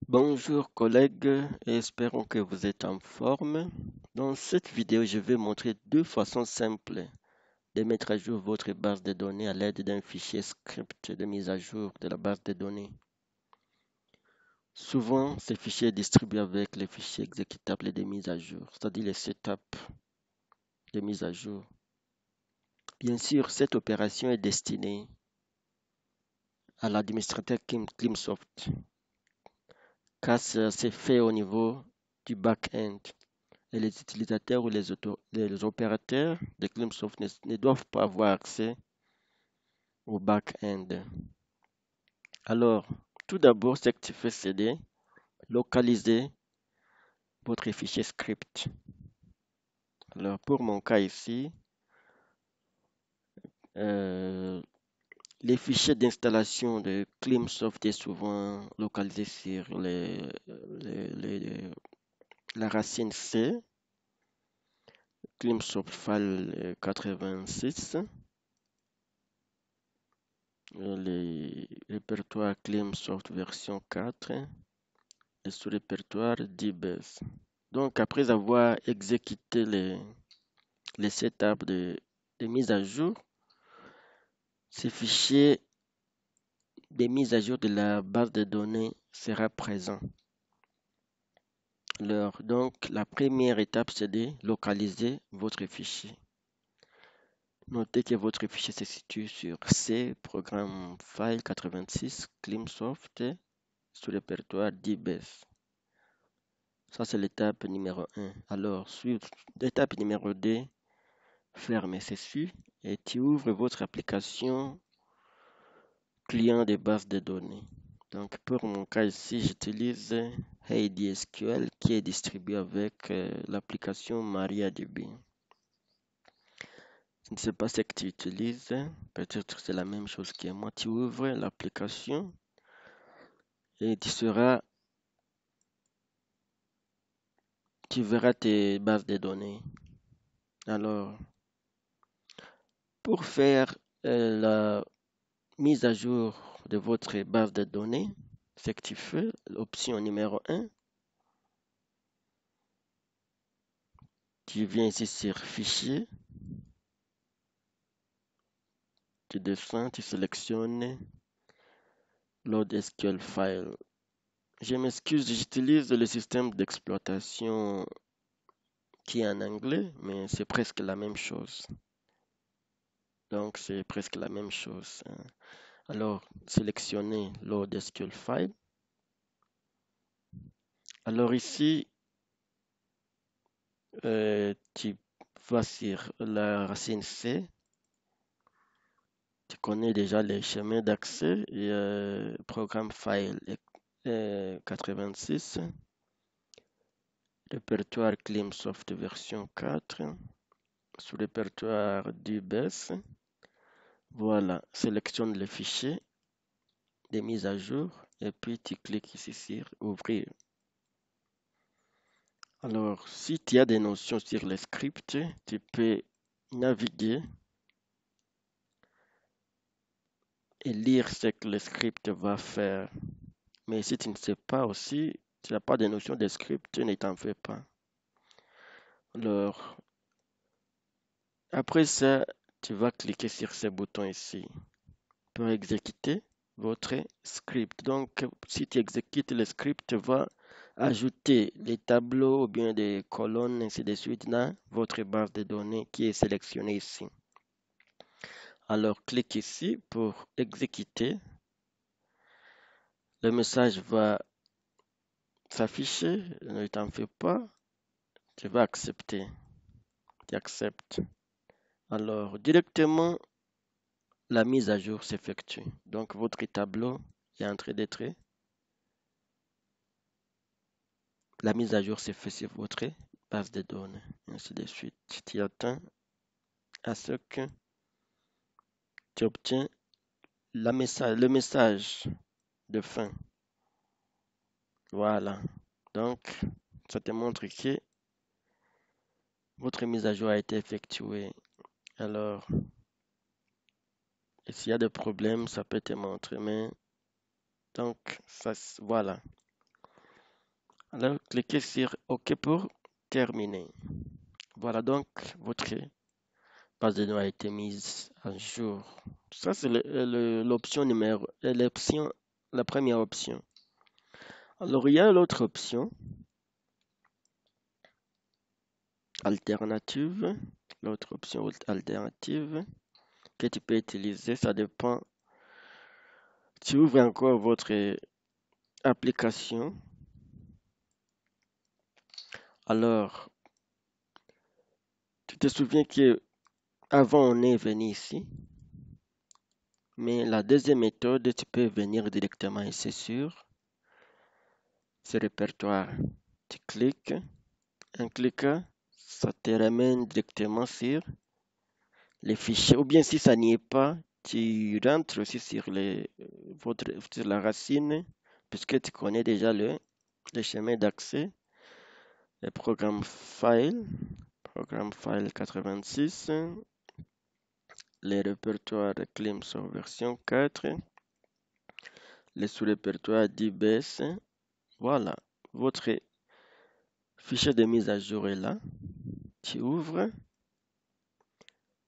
Bonjour collègues, et espérons que vous êtes en forme. Dans cette vidéo, je vais montrer deux façons simples de mettre à jour votre base de données à l'aide d'un fichier script de mise à jour de la base de données. Souvent, ce fichier est distribué avec les fichiers exécutables de mise à jour, c'est-à-dire les setups de mise à jour. Bien sûr, cette opération est destinée à l'administrateur Climsoft, car c'est fait au niveau du back-end. Et les utilisateurs ou les opérateurs de Climsoft ne doivent pas avoir accès au back-end. Alors, tout d'abord, ce que tu fais, c'est de localiser votre fichier script. Alors, pour mon cas ici, euh, les fichiers d'installation de Climsoft est souvent localisé sur la racine C, Climsoft file 86. Les répertoires Climsoft version 4 et sous répertoire DBase. Donc, après avoir exécuté les setups de mise à jour, ce fichier de mise à jour de la base de données sera présent. Alors, donc, la première étape, c'est de localiser votre fichier. Notez que votre fichier se situe sur C, programme file 86, Climsoft, sous répertoire DBase. Ça, c'est l'étape numéro 1. Alors, sur l'étape numéro 2, fermez ceci et tu ouvres votre application client de base de données. Donc, pour mon cas ici, j'utilise HeyDSQL qui est distribué avec l'application MariaDB. Je ne sais pas ce que tu utilises. Peut-être que c'est la même chose que moi. Tu ouvres l'application et tu verras tes bases de données. Alors, pour faire la mise à jour de votre base de données, ce que tu fais, l'option numéro 1, tu viens ici sur Fichier, tu descends, tu sélectionnes Load SQL File. Je m'excuse, j'utilise le système d'exploitation qui est en anglais, mais c'est presque la même chose. Donc, c'est presque la même chose. Alors, sélectionnez Load SQL File. Alors ici, tu vas sur la racine C. Tu connais déjà les chemins d'accès et programme file 86, répertoire Climsoft version 4, sous répertoire DBase. Voilà, sélectionne le fichier de mise à jour et puis tu cliques ici sur ouvrir. Alors, si tu as des notions sur les scripts, tu peux naviguer et lire ce que le script va faire. Mais si tu ne sais pas aussi, tu n'as pas de notion de script, ne t'en fais pas. Alors, après ça, tu vas cliquer sur ce bouton ici pour exécuter votre script. Donc, si tu exécutes le script, tu vas ajouter les tableaux ou bien des colonnes, ainsi de suite, dans votre base de données qui est sélectionnée ici. Alors, clique ici pour exécuter. Le message va s'afficher, ne t'en fais pas. Tu vas accepter. Tu acceptes. Alors, directement, la mise à jour s'effectue. Donc, votre tableau est en train d'être. La mise à jour s'est faite sur votre base de données. Ainsi de suite. Tu attends à ce que tu obtiens le message de fin. Voilà. Donc, ça te montre que votre mise à jour a été effectuée. Alors, s'il y a des problèmes, ça peut te montrer. Mais, donc, ça, voilà. Alors, cliquez sur OK pour terminer. Voilà donc votre base de données a été mise à jour. Ça, c'est l'option la première option. Alors, il y a l'autre option, alternative. L'autre option alternative que tu peux utiliser, ça dépend. Tu ouvres encore votre application. Alors, tu te souviens que avant on est venu ici, mais la deuxième méthode, tu peux venir directement ici sur ce répertoire. Tu cliques, un cliquant, ça te ramène directement sur les fichiers. Ou bien si ça n'y est pas, tu rentres aussi sur sur la racine, puisque tu connais déjà le chemin d'accès. Le programme file 86, les répertoires Climson version 4, les sous-répertoires DBS. Voilà, votre fichier de mise à jour est là. Tu ouvres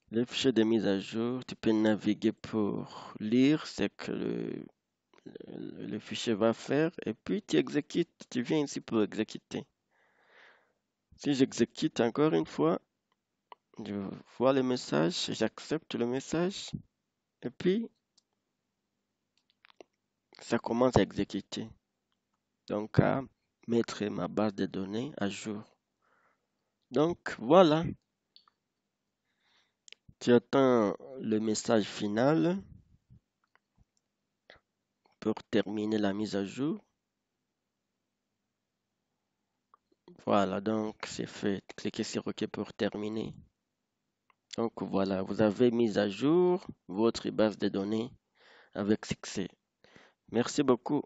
le fichier de mise à jour, tu peux naviguer pour lire ce que le fichier va faire et puis tu exécutes. Tu viens ici pour exécuter. Si j'exécute encore une fois, je vois le message, j'accepte le message et puis ça commence à exécuter. Donc à mettre ma base de données à jour. Donc voilà, tu attends le message final pour terminer la mise à jour. Voilà, donc c'est fait. Cliquez sur OK pour terminer. Donc voilà, vous avez mis à jour votre base de données avec succès. Merci beaucoup.